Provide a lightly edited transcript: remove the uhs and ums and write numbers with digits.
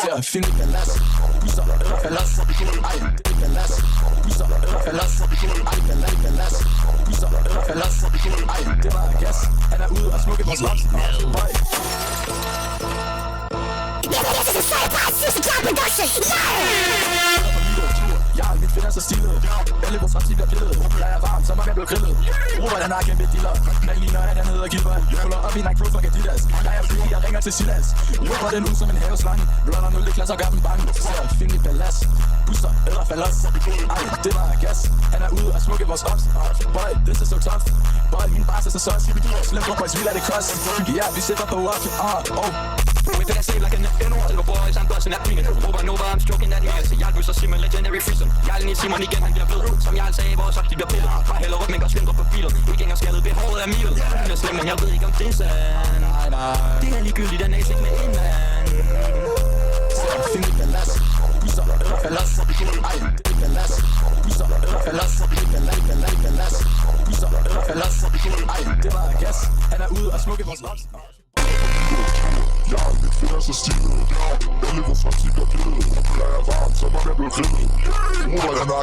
Ser film i galas, busser eller falas. Ej, det er galas, busser eller falas. Ej, galas, busser eller falas. Ej, det var gas. Han er ude og smukke vores loks. Høj. Jeg har mit finder så stilet. Alle vores retsig bliver pillet. Jeg er varm, så mange er blevet grillet. Robert han har kæmpe dealer. Der ligner at han hedder Gilbert. Puller op i Nike Pro for Adidas. Der er fri, jeg ringer til Silas. Robert den ud som en haveslange. Blonder 0 i klasse og gør dem bange. Ser film i balas, busser eller falas. Ej, det var gas. Han er ude og smukke vores ops. Boy, this is so tough. Boy, min bars er så sauce. Slem for boys, vi lader det kost. Ja, vi sætter på up. We finna save like an N-word. Silver boys, I'm busting that penis. Robert Nova, I'm stroking that nigga. Så jeg løser Simon legendary freezer. Jeg er lige Simon igen, han bliver blød. Som jeg sagde, vores op, de bliver pillet. Bare hælder rødt, men går svindre på bilen. Ikke engang skaldet, behovet er milet. Jeg er slem, men jeg ved ikke om det er sand. Det er ligegyldigt, den er ikke med en mand. Ser film i galas, busser eller falas. Ej, det er galas, busser eller falas. Galas, busser eller falas. Ej, det var gas. Han er ude og smukke vores loks. Jeg har mit finder så stilet. Alle vores retsig bliver pillet. Jeg er varm, så mange er blevet grillet. Robert han har